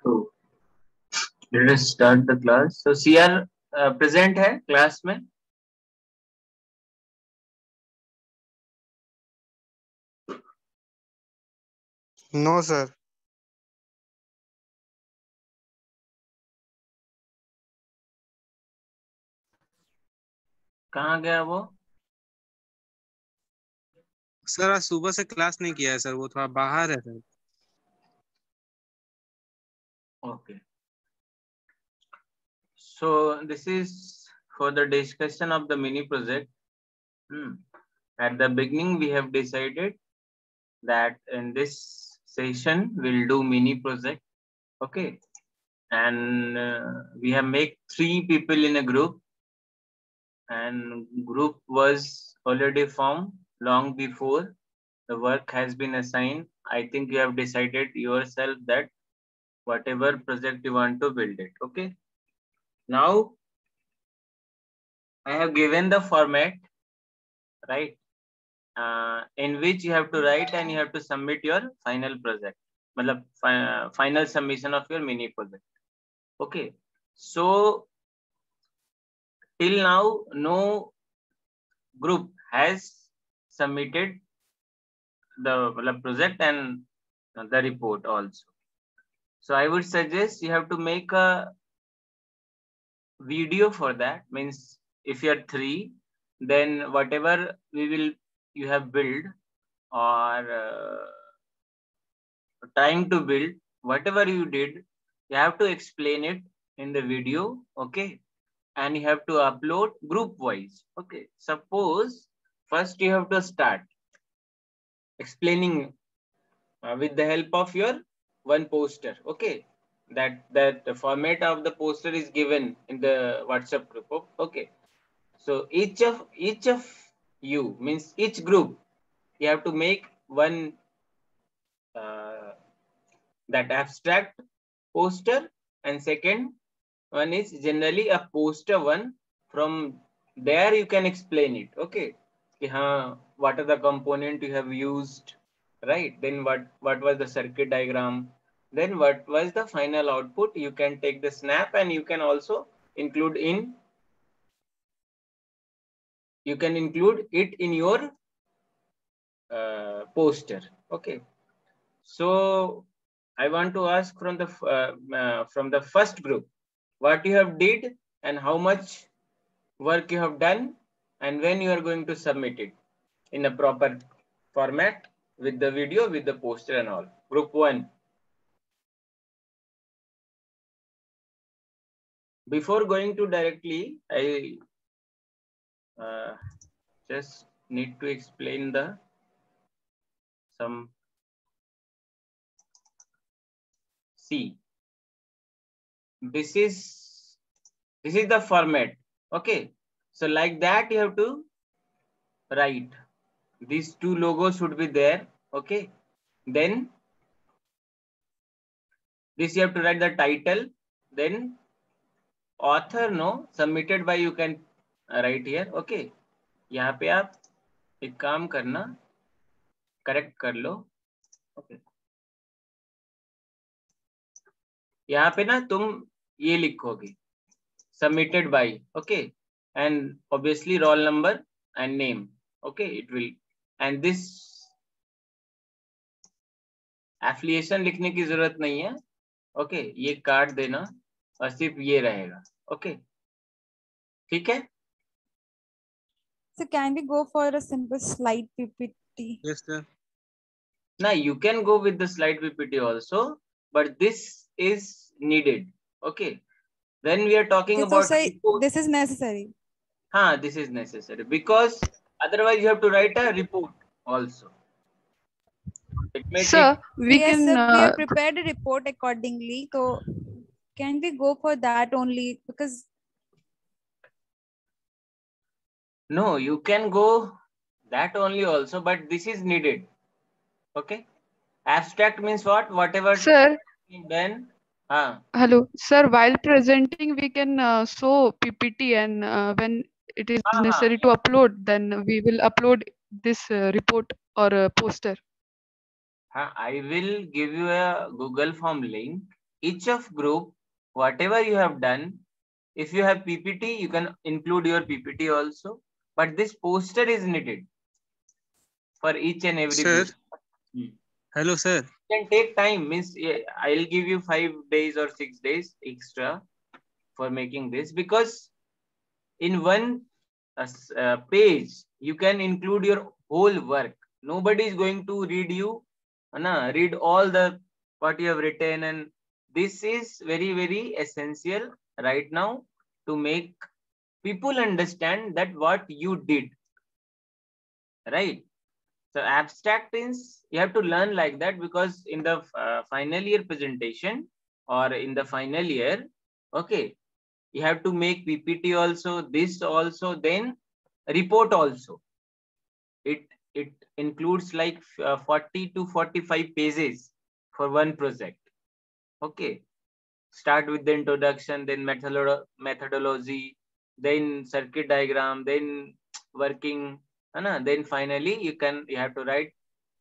So let us start the class. So CR present है class में? No, sir. कहाँ गया वो? सर आज सुबह से क्लास नहीं किया है सर, वो थोड़ा बाहर है sir. Okay. So this is for the discussion of the mini project. At the beginning, we have decided that in this session we'll do mini project. Okay, and we have made 3 people in a group, and group was already formed long before the work has been assigned. I think you have decided yourself that whatever project you want to build it. Okay, now I have given the format, right, in which you have to write and you have to submit your final project, matlab, final submission of your mini project. Okay, so till now no group has submitted the project and the report also. So I would suggest you have to make a video for that. Means if you are 3, then whatever you have built or trying to build, whatever you did, you have to explain it in the video. Okay, and you have to upload group wise. Okay, suppose first you have to start explaining with the help of your one poster. Okay, that the format of the poster is given in the WhatsApp group. Okay, so each of you, means each group, you have to make one uh, that abstract poster, and second one is generally a poster one. From there you can explain it. Okay, what are the component you have used, right? Then what was the circuit diagram, then what was the final output. You can take the snap and you can also include it in your poster. Okay, so I want to ask from the first group, what you have did and how much work you have done, and when you are going to submit it in a proper format with the video, with the poster and all. Group 1. Before going to directly, I just need to explain some. See, this is the format. Okay, so like that you have to write. These 2 logos should be there. Okay, then this you have to write the title, then author, no, submitted by, you can write here. Okay, यहाँ पे आप एक काम करना, correct कर लो. Okay, यहाँ पे ना तुम ये लिखोगे submitted by. Okay, and obviously roll number and name. Okay, it will, and this affiliation लिखने की जरूरत नहीं है. ओके, ये काट देना और सिर्फ ये रहेगा. ओके, ठीक है. So can we go for a simple slide PPT? Yes, sir. Now you can go with the slide PPT also, but this is needed. Okay, when we are talking about report, this is necessary. this is necessary, because otherwise you have to write a report also. It may Sir, we yes, can. Sir, we have prepared a report accordingly. So can we go for that only? Because no, you can go that only also, but this is needed. Okay, abstract means what? Whatever Sir, then hello, sir. While presenting, we can show PPT, and when it is necessary to upload, then we will upload this report or poster. I will give you a Google Form link. each of group, whatever you have done, if you have PPT, you can include your PPT also, but this poster is needed for each and every Sir, group. hello, sir. Can take time, means I'll give you 5 days or 6 days extra for making this, because in one page you can include your whole work. Nobody is going to read you, read all the what you have written, and this is very, very essential right now to make people understand that what you did, right? So abstract means you have to learn like that, because in the final year presentation or in the final year, okay, you have to make PPT also, this also, then report also. It includes like 40 to 45 pages for one project. Okay, start with the introduction, then methodology, then circuit diagram, then working, then finally you have to write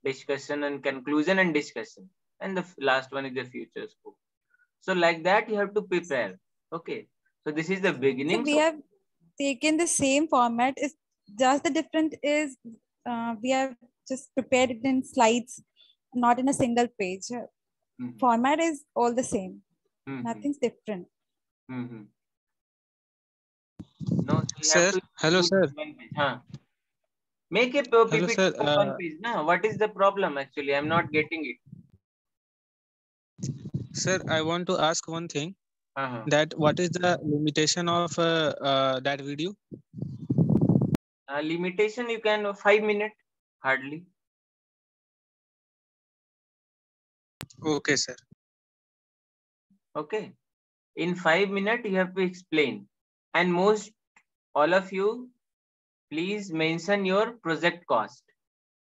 discussion and conclusion and discussion, and the last one is the future scope. So like that you have to prepare. Okay, so this is the So beginning. we have taken the same format. Is just the difference is we have just prepared it in slides, not in a single page. Format is all the same. Nothing's different. No, so you Sir, have to hello, sir. Make a Hello, PPT sir. of one page. No, what is the problem actually? I'm not getting it. Sir, I want to ask one thing. That what is the limitation of that video? Limitation, you can 5 minutes hardly. Okay, sir. Okay, in 5 minutes you have to explain, and most all of you please mention your project cost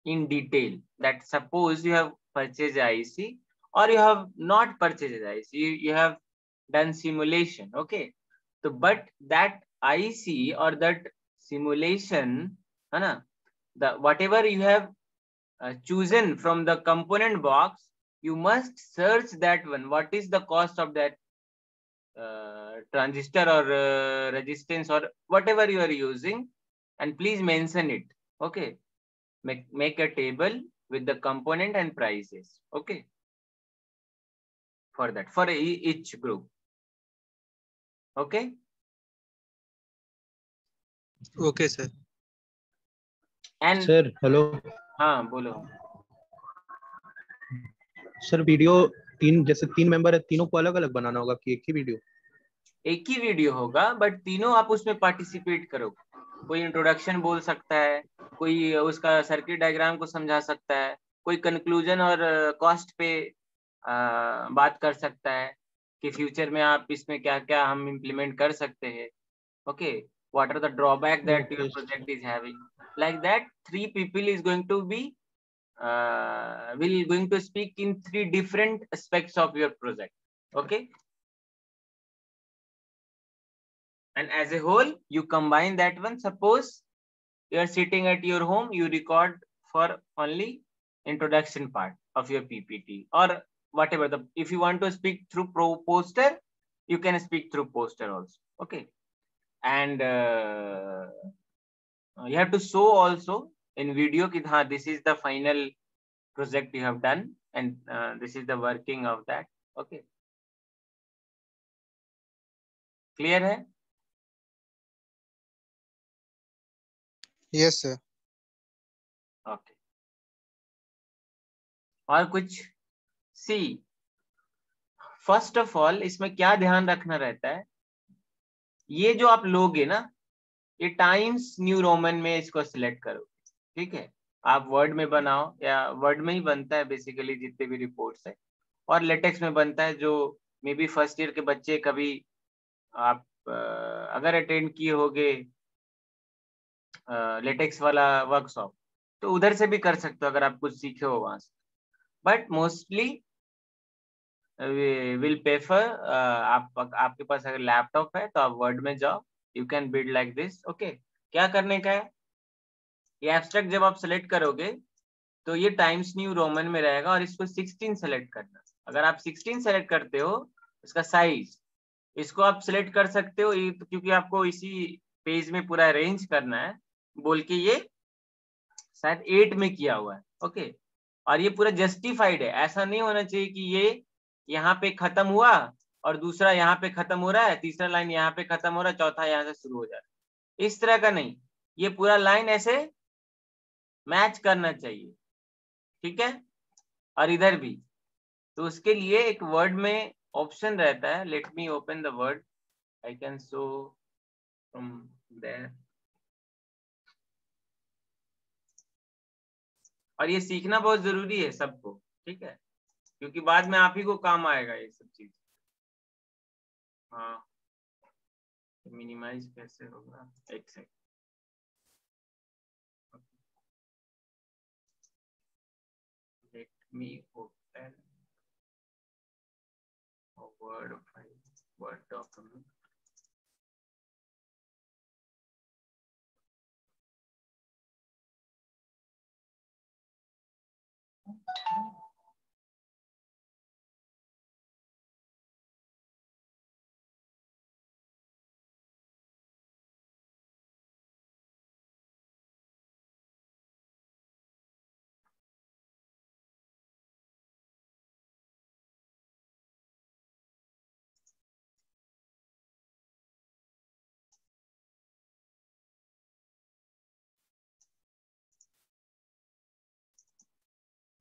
in detail. That suppose you have purchased IC or you have not purchased IC, you have done simulation. Okay, so but that IC or that simulation, the whatever you have chosen from the component box, you must search that one. What is the cost of that transistor or resistance or whatever you are using, and please mention it. Okay, make a table with the component and prices. Okay, for that, for each group. Okay. Okay, sir. And sir, hello. हाँ बोलो. Sir video जैसे 3 member है, तीनों को अलग अलग बनाना होगा कि एक ही वीडियो? एक ही वीडियो होगा, बट तीनों आप उसमें पार्टिसिपेट करो. कोई इंट्रोडक्शन बोल सकता है, कोई उसका सर्किट डायग्राम को समझा सकता है, कोई कंक्लूजन और कॉस्ट पे बात कर सकता है कि फ्यूचर में आप इसमें क्या क्या हम इम्प्लीमेंट कर सकते हैं. Okay, what are the drawback that your project is having, like that 3 people is going to be going to speak in 3 different aspects of your project. Okay, and as a whole you combine that one. Suppose you are sitting at your home, you record for only introduction part of your PPT or whatever. If you want to speak through poster, you can speak through poster also. Okay, and you have to show also in video ki, this is the final project you have done, and this is the working of that. Okay, clear hai? Yes, sir. Okay. और कुछ? सी, first of all इसमें क्या ध्यान रखना रहता है, ये जो आप लोगे ना, ये टाइम्स न्यू रोमन में इसको सिलेक्ट करो. ठीक है, आप वर्ड में बनाओ, या वर्ड में ही बनता है बेसिकली जितने भी रिपोर्ट्स है, और लेटेक्स में बनता है. जो मे बी फर्स्ट ईयर के बच्चे कभी आप अगर अटेंड किए होगे लेटेक्स वाला वर्कशॉप, तो उधर से भी कर सकते हो अगर आप कुछ सीखे हो वहां से. बट मोस्टली विल प्रेफर आपके पास अगर लैपटॉप है तो आप वर्ड में जाओ, you can build like this. Okay, क्या करने का है, ये एब्स्ट्रैक्ट जब आप सेलेक्ट करोगे तो ये टाइम्स न्यू रोमन में रहेगा, और इसको 16 सेलेक्ट करना. अगर आप 16 सेलेक्ट करते हो इसका साइज, इसको आप सिलेक्ट कर सकते हो क्योंकि आपको इसी पेज में पूरा अरेंज करना है बोल के ये शायद 8 में किया हुआ है। ओके, और ये पूरा जस्टिफाइड है, ऐसा नहीं होना चाहिए कि ये यहाँ पे खत्म हुआ और दूसरा यहाँ पे खत्म हो रहा है, तीसरा लाइन यहाँ पे खत्म हो रहा है, चौथा यहाँ से शुरू हो जा रहा है, इस तरह का नहीं, ये पूरा लाइन ऐसे मैच करना चाहिए, ठीक है। और इधर भी, तो उसके लिए एक वर्ड में ऑप्शन रहता है, let me open the Word, I can show from there. और ये सीखना बहुत जरूरी है सबको, ठीक है, क्योंकि बाद में आप ही को काम आएगा ये सब चीज। हाँ, मिनिमाइज कैसे होगा, एक second. Let me open Word file, Word document.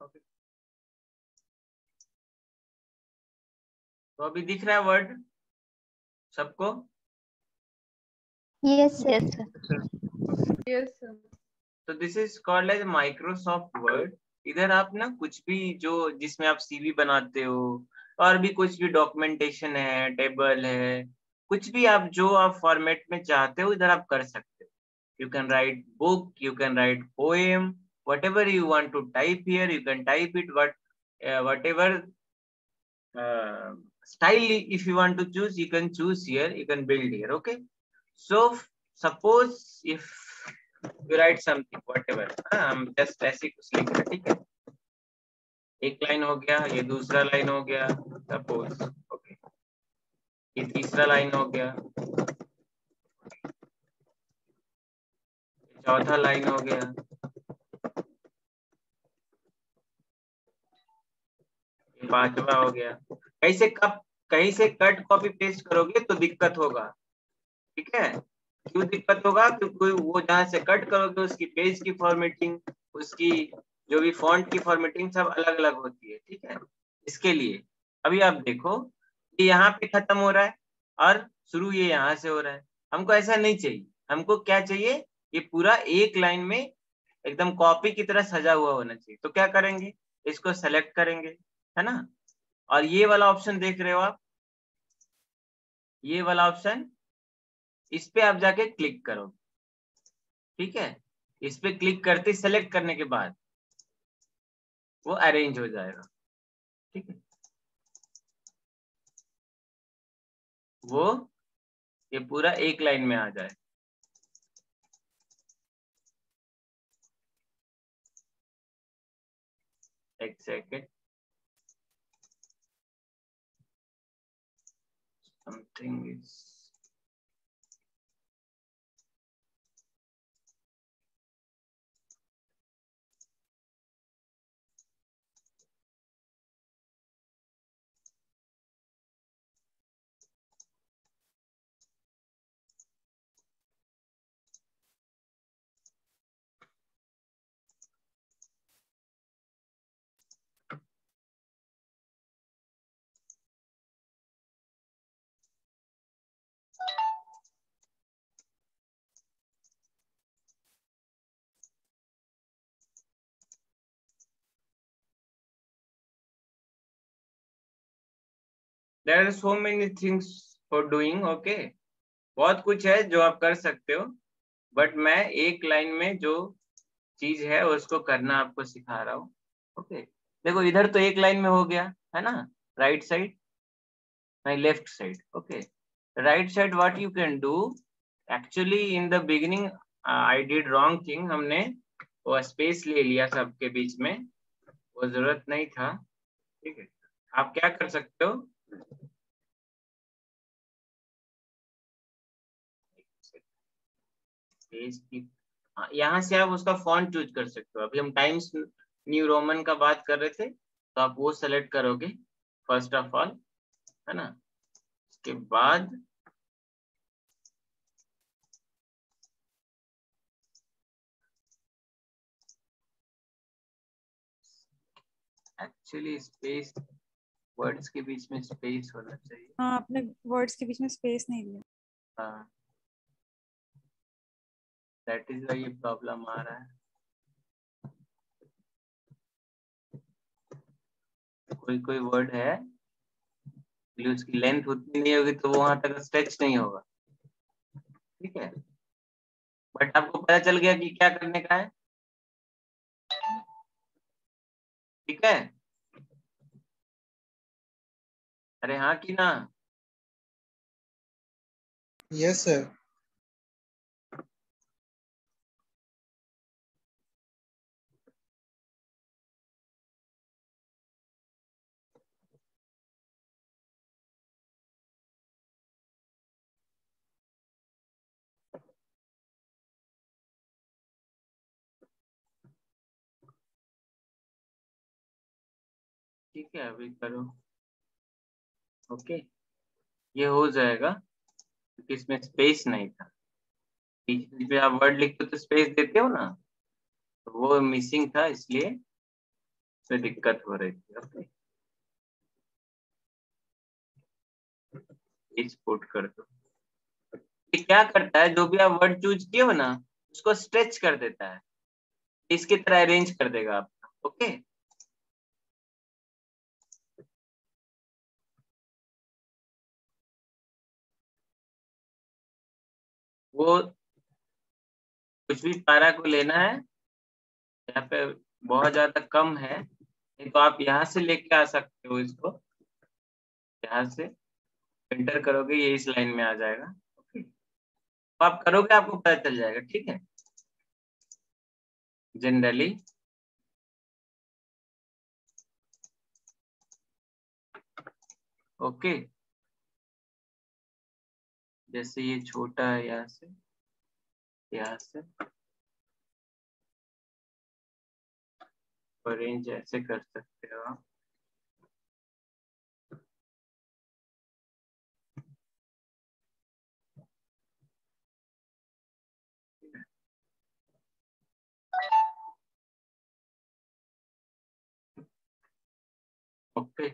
Okay, तो अभी दिख रहा है वर्ड सबको? Yes sir. Yes sir. तो this is called as Microsoft Word. इधर आप ना कुछ भी जो जिसमें आप सीवी बनाते हो और भी कुछ भी डॉक्यूमेंटेशन है, टेबल है, कुछ भी आप जो आप फॉर्मेट में चाहते हो इधर आप कर सकते हो। You can write book, you can write poem, whatever you want to type here you can type it, whatever style if you want to choose you can choose here, you can build here। okay, so suppose if you write something whatever, हम just ऐसे कुछ लिख रहे, ठीक है, एक line हो गया, ये दूसरा लाइन हो गया सपोज, ओके, ये तीसरा लाइन हो गया, चौथा लाइन हो गया, पांचवा हो गया। कहीं से कट कॉपी पेस्ट करोगे तो दिक्कत होगा, ठीक है। क्यों दिक्कत होगा? क्योंकि वो जहां से कट करोगे उसकी पेज की फॉर्मेटिंग, उसकी जो भी फॉन्ट की फॉर्मेटिंग सब अलग अलग होती है, ठीक है। इसके लिए अभी आप देखो ये यहाँ पे खत्म हो रहा है और शुरू ये यहाँ से हो रहा है, हमको ऐसा नहीं चाहिए। हमको क्या चाहिए? ये पूरा एक लाइन में एकदम कॉपी की तरह सजा हुआ होना चाहिए। तो क्या करेंगे, इसको सेलेक्ट करेंगे, है ना, और ये वाला ऑप्शन देख रहे हो आप, ये वाला ऑप्शन, इस पे आप जाके क्लिक करो, ठीक है। इस पे क्लिक करते सेलेक्ट करने के बाद वो अरेंज हो जाएगा, ठीक है। वो ये पूरा एक लाइन में आ जाए। एक second, something is there are so many things for doing, okay, बहुत कुछ है जो आप कर सकते हो, बट मैं एक लाइन में जो चीज है उसको करना आपको सिखा रहा हूँ। ओके, देखो इधर तो एक लाइन में हो गया है ना, राइट साइड नहीं left side. Okay, right side what you can do, actually in the beginning I did wrong thing, हमने वो स्पेस ले लिया सबके बीच में, वो जरूरत नहीं था, ठीक है। आप क्या कर सकते हो, स्पेस की यहाँ से आप उसका फॉन्ट चूज कर सकते हो। अभी हम टाइम्स न्यू रोमन का बात कर रहे थे, तो आप वो सेलेक्ट करोगे फर्स्ट ऑफ ऑल, है ना। उसके बाद एक्चुअली स्पेस, वर्ड्स के बीच में स्पेस होना चाहिए। हाँ, आपने वर्ड्स के बीच में स्पेस नहीं दिया। हाँ, दैट इज व्हाई ये प्रॉब्लम आ रहा है। कोई कोई वर्ड है उसकी लेंथ उतनी नहीं होगी तो वो वहां तक स्ट्रेच नहीं होगा, ठीक है। बट आपको पता चल गया कि क्या करने का है, ठीक है। अरे हाँ कि ना? Yes sir. ठीक है, अभी करो। ओके, ये हो जाएगा क्योंकि इसमें स्पेस नहीं था। बीच बीच में आप वर्ड लिखते हो तो स्पेस देते हो ना, तो वो मिसिंग था, इसलिए इसमें दिक्कत हो रही थी। ओके, एक्सपोर्ट कर दो। ये क्या करता है, जो भी आप वर्ड चूज किए हो ना उसको स्ट्रेच कर देता है, इसकी तरह अरेंज कर देगा आपका। ओके, वो कुछ भी पैरा को लेना है, यहाँ पे बहुत ज्यादा कम है, नहीं तो आप यहाँ से लेके आ सकते हो इसको। यहाँ से एंटर करोगे ये इस लाइन में आ जाएगा। ओके, तो आप करोगे आपको पता चल जाएगा, ठीक है। जनरली ओके, जैसे ये छोटा है, यहाँ से अरेंज ऐसे कर सकते हो आप। ओके,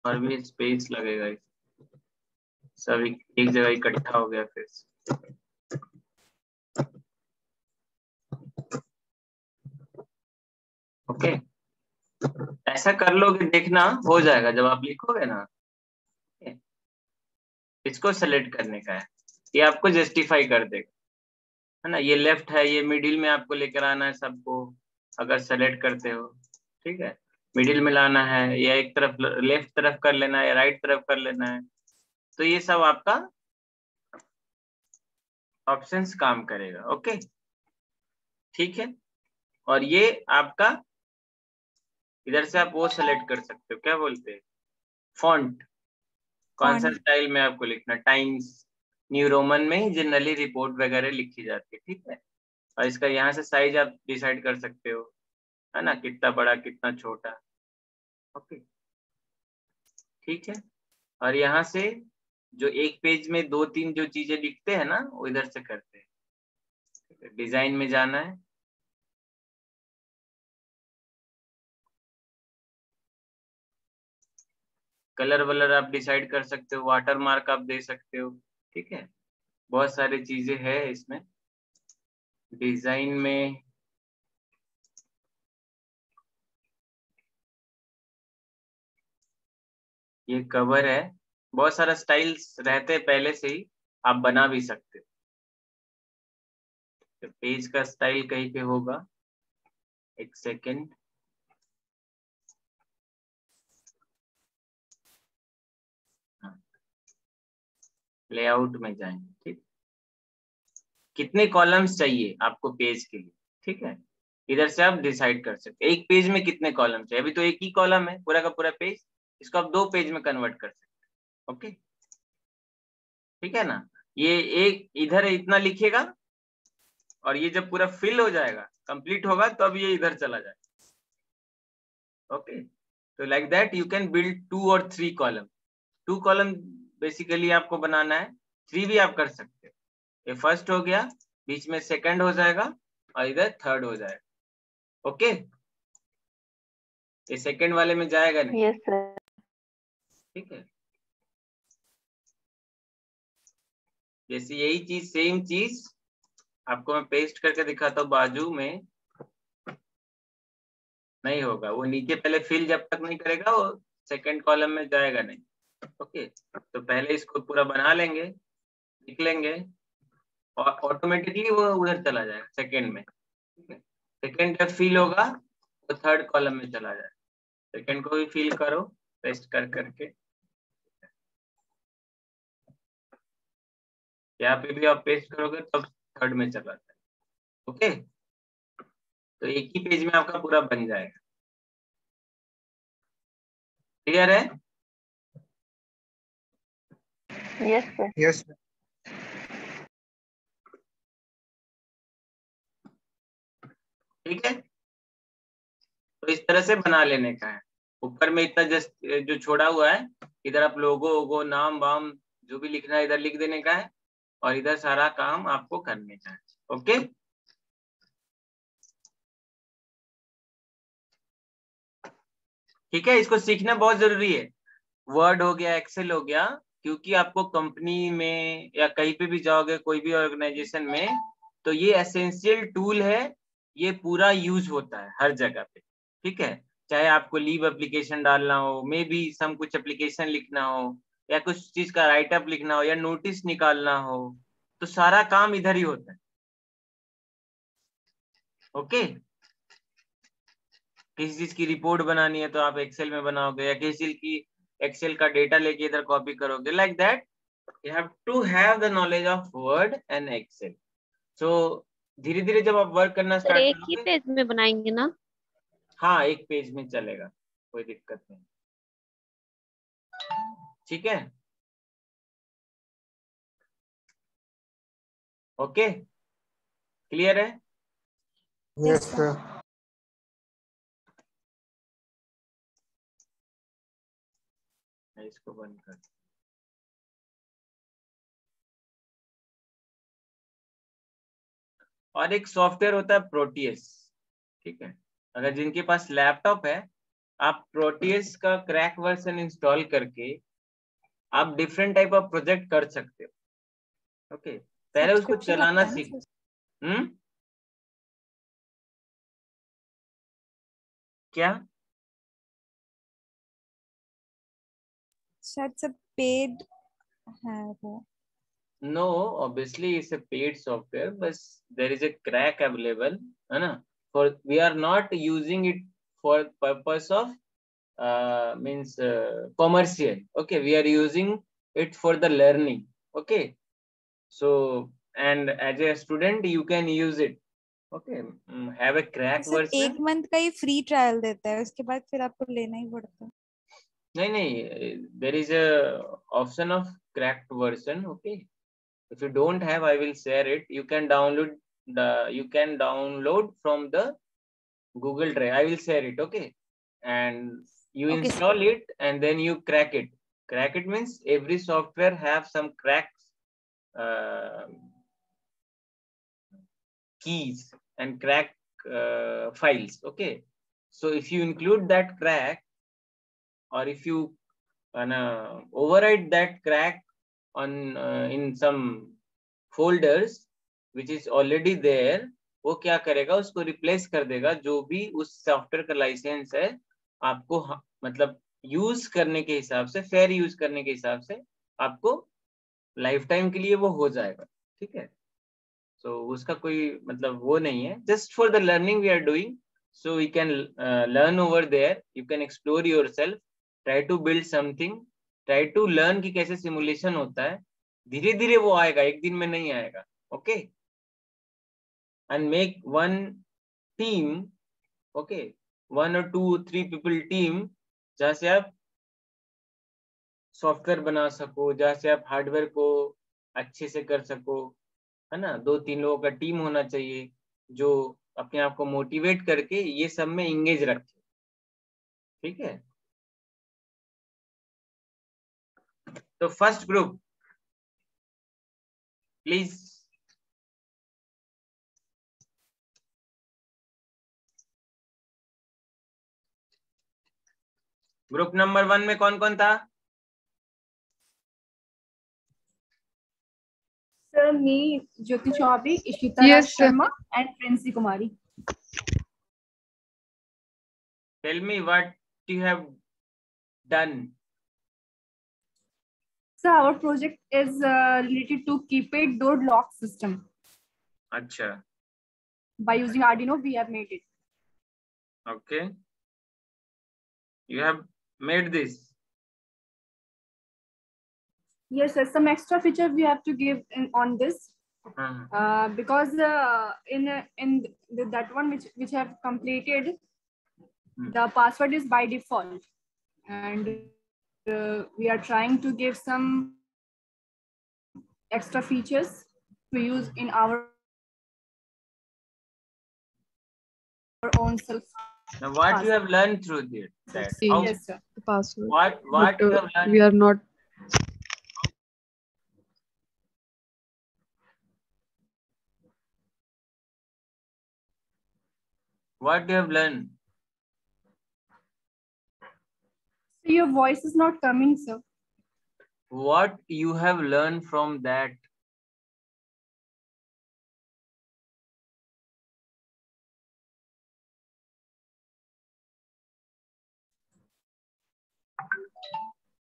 और भी स्पेस लगेगा, सब एक जगह इकट्ठा हो गया फिर से। ओके, ऐसा कर लोगे, देखना हो जाएगा जब आप लिखोगे ना। इसको सेलेक्ट करने का है, ये आपको जस्टिफाई कर देगा, है ना। ये लेफ्ट है, ये मिडिल में आपको लेकर आना है सबको, अगर सेलेक्ट करते हो, ठीक है। मिडिल में लाना है, या एक तरफ लेफ्ट तरफ कर लेना है, या राइट तरफ कर लेना है, तो ये सब आपका ऑप्शंस काम करेगा। ओके, ठीक है। और ये आपका इधर से आप वो सेलेक्ट कर सकते हो, क्या बोलते हैं, फॉन्ट, कौन सा स्टाइल में आपको लिखना। टाइम्स न्यू रोमन में ही जनरली रिपोर्ट वगैरह लिखी जाती है, ठीक है। और इसका यहाँ से साइज आप डिसाइड कर सकते हो, है ना, कितना बड़ा कितना छोटा। ओके, ठीक है। और यहाँ से जो एक पेज में दो तीन जो चीजें लिखते हैं ना, वो इधर से करते हैं। डिजाइन में जाना है, कलर वलर आप डिसाइड कर सकते हो, वाटर मार्क आप दे सकते हो, ठीक है। बहुत सारी चीजें हैं इसमें। डिजाइन में ये कवर है, बहुत सारा स्टाइल्स रहते हैं पहले से ही, आप बना भी सकते हो। तो पेज का स्टाइल कहीं पे होगा, एक सेकेंड। लेआउट में जाएंगे, ठीक। कितने कॉलम्स चाहिए आपको पेज के लिए, ठीक है, इधर से आप डिसाइड कर सकते हैं। एक पेज में कितने कॉलम चाहिए, अभी तो एक ही कॉलम है पूरा का पूरा पेज, इसको आप 2 पेज में कन्वर्ट कर सकते हैं। ओके, ठीक है ना। ये एक इधर इतना लिखेगा और ये जब पूरा फिल हो जाएगा, कंप्लीट होगा, तो अब ये इधर चला जाएगा। ओके, तो like that you can build 2 और 3 कॉलम। 2 कॉलम बेसिकली आपको बनाना है, 3 भी आप कर सकते हो। ये फर्स्ट हो गया, बीच में सेकंड हो जाएगा और इधर थर्ड हो जाएगा। ओके, ये सेकंड वाले में जाएगा नहीं। Yes sir. ठीक है, जैसे यही चीज, सेम चीज आपको मैं पेस्ट करके दिखाता हूँ, बाजू में नहीं होगा वो, नीचे पहले फिल जब तक नहीं करेगा वो सेकंड कॉलम में जाएगा नहीं। ओके, तो पहले इसको पूरा बना लेंगे, लिख लेंगे और ऑटोमेटिकली वो उधर चला जाएगा सेकंड में। ठीक है, सेकंड जब फिल होगा तो थर्ड कॉलम में चला जाएगा। सेकंड को भी फिल करो पेस्ट कर करके, यहाँ पे भी आप पेस्ट करोगे तब थर्ड में चला जाएगा। ओके, तो एक ही पेज में आपका पूरा बन जाएगा। क्लियर है? Yes sir. यस। ठीक है, तो इस तरह से बना लेने का है। ऊपर में इतना जस्ट जो छोड़ा हुआ है, इधर आप लोगो वोगो नाम वाम जो भी लिखना है इधर लिख देने का है और इधर सारा काम आपको करने का है। ओके, ठीक है, इसको सीखना बहुत जरूरी है। वर्ड हो गया, एक्सेल हो गया, क्योंकि आपको कंपनी में या कहीं पे भी जाओगे, कोई भी ऑर्गेनाइजेशन में, तो ये एसेंशियल टूल है, ये पूरा यूज होता है हर जगह पे। ठीक है, चाहे आपको लीव एप्लीकेशन डालना हो, मे बी सम कुछ एप्लीकेशन लिखना हो, या कुछ चीज का राइट अप लिखना हो, या नोटिस निकालना हो, तो सारा काम इधर ही होता है। ओके, किसी चीज की रिपोर्ट बनानी है तो आप एक्सेल में बनाओगे, या किसी चीज की एक्सेल का डेटा लेके इधर कॉपी करोगे। Like that you have to have the knowledge of word and excel. so धीरे धीरे जब आप वर्क करना सर स्टार्ट एक ही करोगे, पेज में बनाएंगे ना? हाँ एक पेज में चलेगा, कोई दिक्कत नहीं। ठीक है, ओके, क्लियर है? Yes sir. इसको बंद कर। और एक सॉफ्टवेयर होता है प्रोटियस। ठीक है, अगर जिनके पास लैपटॉप है, आप प्रोटियस का क्रैक वर्जन इंस्टॉल करके आप डिफरेंट टाइप ऑफ प्रोजेक्ट कर सकते हो। ओके, पहले उसको चलाना सीख। क्या? शायद सब पेड है वो। No, obviously it's a paid software, but there is a crack available, है ना? For we are not using it for purpose of means commercial. Okay, we are using it for the learning. Okay, so and as a student you can use it. Okay, have a crack sir version. एक month का ही free trial देता है, उसके बाद फिर आपको लेना ही पड़ता है। नहीं, there is a option of cracked version. Okay, if you don't have, I will share it. You can download from the Google Drive. I will share it. Okay, and you Okay, install sir. it and then you crack it. Crack it means every software have some cracks, keys and crack files. Okay, so if you include that crack, or if you override that crack on in some folders which is already there, वो क्या करेगा, उसको replace कर देगा। जो भी उस software का लाइसेंस है आपको मतलब यूज करने के हिसाब से, फेयर यूज करने के हिसाब से आपको लाइफ टाइम के लिए वो हो जाएगा, ठीक है। सो उसका कोई मतलब वो नहीं है, just for the learning we are doing, so we can learn over there, you can explore yourself, try to build something, try to learn कि कैसे सिमुलेशन होता है, धीरे धीरे वो आएगा, एक दिन में नहीं आएगा, okay. And make one team, okay, 1 or 2 or 3 people team, जहाँ से आप सॉफ्टवेयर बना सको, जहाँ से आप हार्डवेयर को अच्छे से कर सको, है ना। 2-3 लोगों का टीम होना चाहिए जो अपने आप को मोटिवेट करके ये सब में इंगेज रखे, ठीक है। तो first group please. Group number 1 में कौन कौन था? Sir, me, Jyoti Chaudhary, Ishita Raj Sharma, and Princy Kumari. Tell me what you have done. So our project is related to keypad door lock system. अच्छा. By using Arduino, we have made it. Okay. You have made this. Yes, sir. Some extra feature we have to give on this, because in that one which have completed, the password is by default, and we are trying to give some extra features to use in our own self. Now, what password you have learned through this? Yes, sir. The password. What you have learned? We are not. What you have learned? So your voice is not coming, sir. What you have learned from that?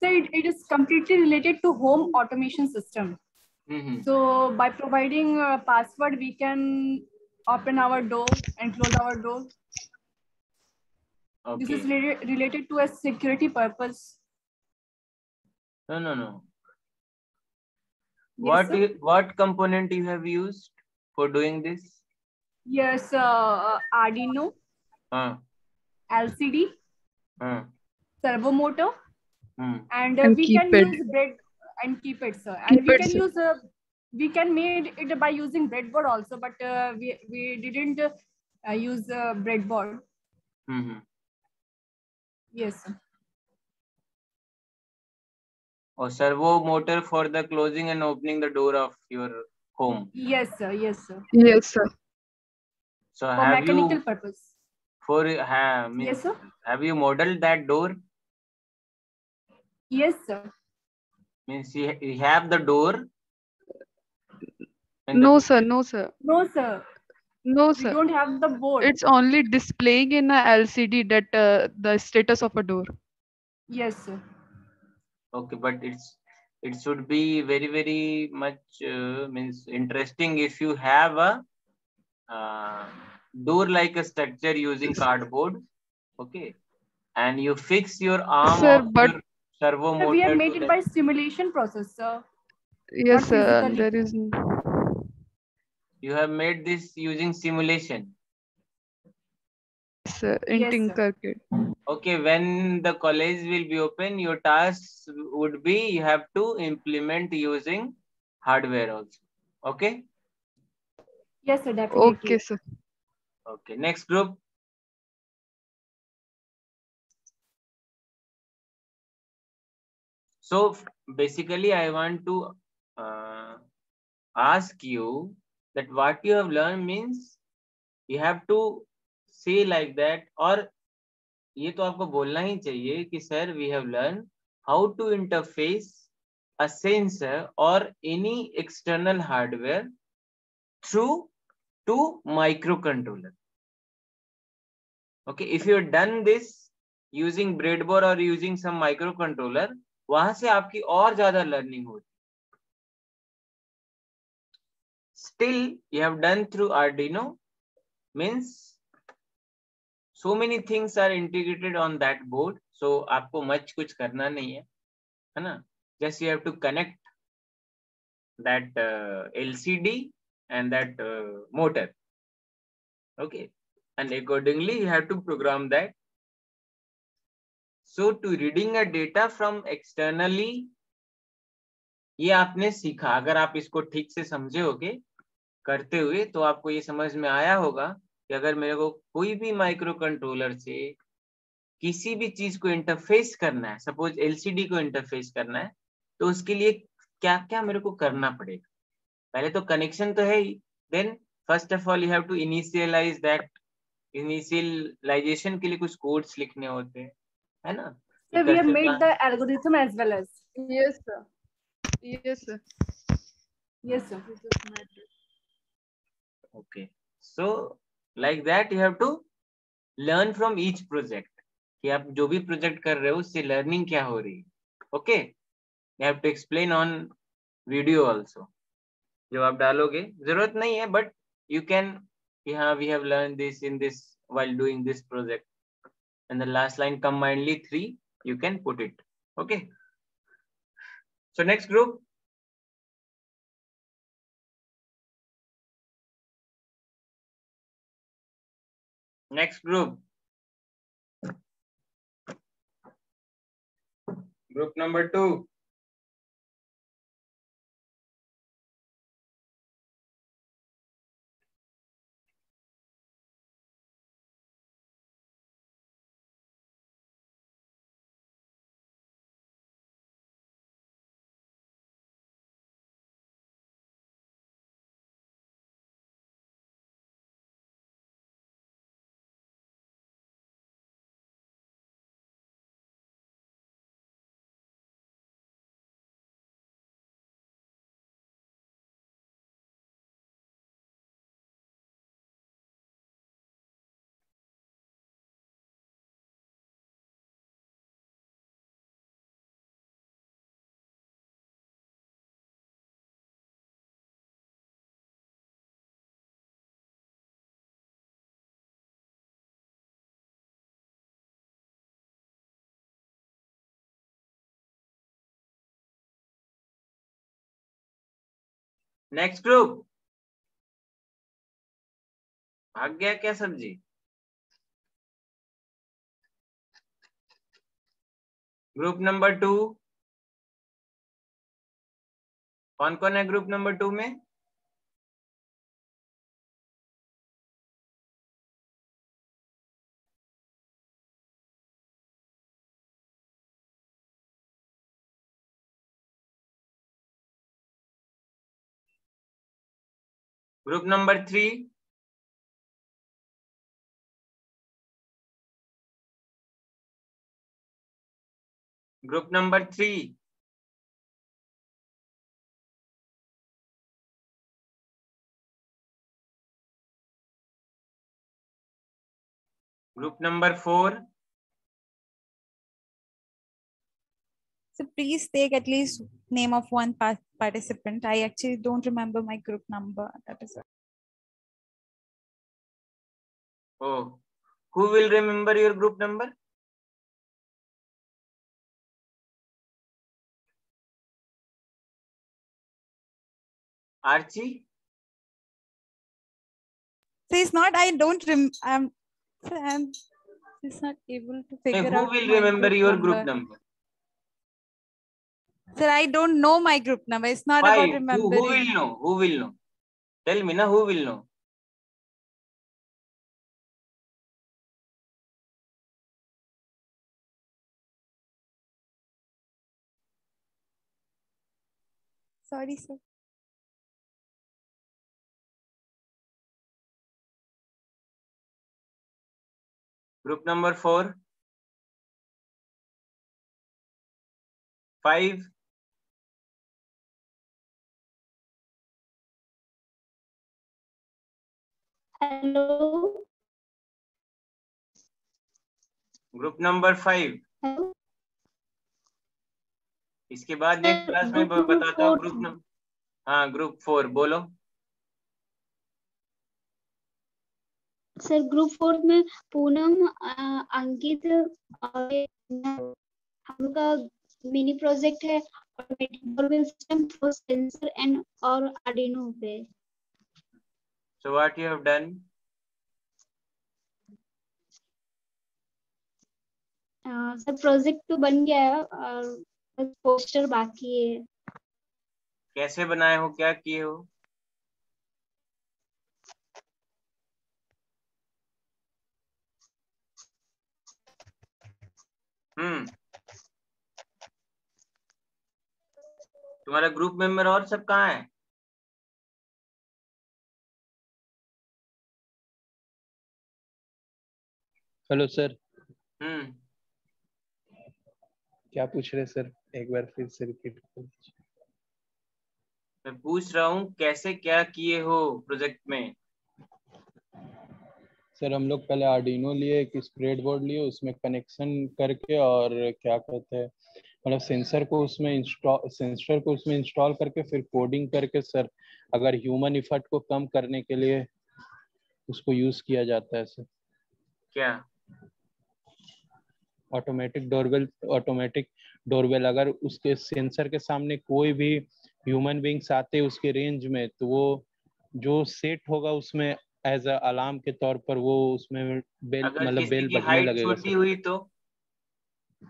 So it is completely related to home automation system. So by providing a password, we can open our door and close our door. Okay. This is related to a security purpose. No. Yes, what component you have used for doing this? Yes, Arduino, LCD, servo motor, and we can use bread and keypad, sir. And we can use we can made it by using breadboard also, but we didn't use breadboard. Yes, sir. Or servo motor for the closing and opening the door of your home. Yes, sir. Yes, sir. Yes, sir. So for have mechanical you, purpose. For yes, sir. Have you modeled that door? Yes, sir. Means you have the door. No, sir. No, sir. No, sir. No, sir. We don't have the board. It's only displaying in a LCD that the status of a door. Yes, sir. Okay, but it should be very much means interesting if you have a door like a structure using cardboard. Okay, and you fix your arm sir, of but your servo motor. We have made it by simulation process, sir. Yes, sir. There is. You have made this using simulation. Sir, in Tinkercad. Okay, when the college will be open, your tasks would be you have to implement using hardware also. Okay? Yes, sir, definitely. Okay, sir. Okay, next group. So basically, I want to ask you that what you have learned means you have to say like that, or ये तो आपको बोलना ही चाहिए कि sir, we have learned how to interface a sensor or any external hardware through to microcontroller. Okay, if you have done this, using breadboard और using some micro controller, वहां से आपकी और ज्यादा लर्निंग होती। Still you have done through Arduino means so many things are integrated on that board, so आपको much कुछ करना नहीं है ना? Just you have to connect that LCD and that motor, okay, and accordingly you have to program that. So to reading a data from externally, ये आपने सीखा। अगर आप इसको ठीक से समझे होगे करते हुए तो आपको ये समझ में आया होगा कि अगर मेरे को कोई भी माइक्रो कंट्रोलर से किसी भी चीज को इंटरफेस करना है, सपोज एलसीडी को इंटरफेस करना है, तो उसके लिए क्या क्या मेरे को करना पड़ेगा। पहले तो कनेक्शन तो है ही, then first of all you have to initialize that. Initialization के लिए कुछ कोड्स लिखने होते हैं, है ना? So we have made the algorithm as well as. Yes, sir. Yes, sir. Yes, sir. Okay, so like that you have to learn from each project कि आप जो भी प्रोजेक्ट कर रहे हो उससे लर्निंग क्या हो रही है। Okay, you have to explain on video also. जो आप डालोगे जरूरत नहीं है, बट यू कैन, हाँ we have learn this in this while doing this project, and the last line combinedly 3 you can put it. Okay, so next group, group number 2. Next group, भाग गया क्या सब्जी? ग्रुप नंबर 2, कौन कौन है group number 2 में? Group number 3, group number 3, group number 4, So please take at least name of one participant. I actually don't remember my group number. That is it. oh, who will remember your group number? Archie? So it's not, I don't I'm just not able to figure out. Who will remember your group number? Sir, I don't know my group number. It's not about remembering. Who will know? Who will know? Tell me, na, who will know? Sorry, sir. Group number 4, 5, Hello. Group number 5। इसके बाद next class में बताता हूँ group number. हाँ group 4 बोलो। Sir group 4 में पूनम, अंकित और हम का मिनी प्रोजेक्ट है automatic doorbell system for sensor and और आर्डिनो पे। So what you have done? Sir project तो बन गया है और बस पोस्टर बाकी है। कैसे बनाए हो, क्या किए हो? तुम्हारा ग्रुप मेंबर और सब कहाँ है? Hello sir. क्या पूछ रहे सर, एक बार फिर से रिपीट कर दीजिए। मैं पूछ रहा हूँ कैसे क्या किए हो प्रोजेक्ट में? सर हम लोग पहले आर्डिनो लिए, एक स्प्रेड बोर्ड लिए, उसमें कनेक्शन करके और क्या कहते हैं मतलब सेंसर को उसमें इंस्टॉल करके फिर कोडिंग करके सर अगर ह्यूमन इफर्ट को कम करने के लिए उसको यूज किया जाता है सर। क्या? ऑटोमेटिक डोरबेल अगर उसके सेंसर के सामने कोई भी ह्यूमन बींग्स आते उसके रेंज में, तो वो जो सेट होगा उसमें एज अ अलार्म के तौर पर वो उसमें बेल बेल बजने लगेगा छोटी हुई तो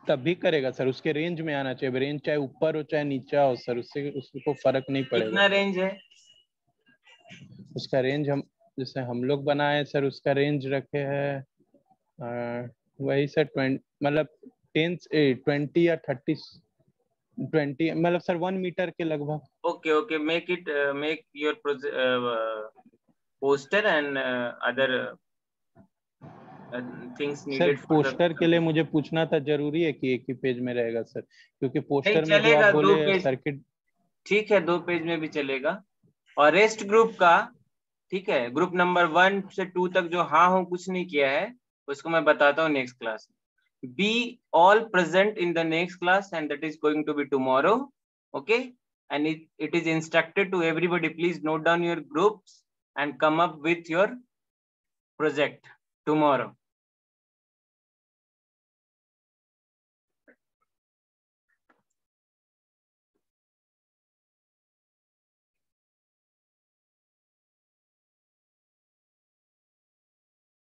तब भी करेगा सर। उसके रेंज में आना चाहिए, रेंज चाहे ऊपर हो चाहे नीचा हो सर, उससे उसको फर्क नहीं पड़ेगा। कितना रेंज है उसका? रेंज हम जैसे हम लोग बनाए सर, उसका रेंज रखे है वही सर 20 मतलब 20 या 30 20 मतलब सर 1 मीटर के लगभग। Okay make your poster and other things sir needed for the poster के लिए मुझे पूछना था, जरूरी है कि एक ही पेज में रहेगा सर? क्योंकि पोस्टर में जो आप चलेगा, बोले सर्किट। ठीक है 2 पेज में भी चलेगा। और रेस्ट ग्रुप का ठीक है, ग्रुप नंबर 1 से 2 तक जो हाँ हो कुछ नहीं किया है उसको मैं बताता हूँ next class. Be all present in the next class and that is going to be tomorrow. Okay, and it is instructed to everybody, please note down your groups and come up with your project tomorrow.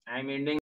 I am ending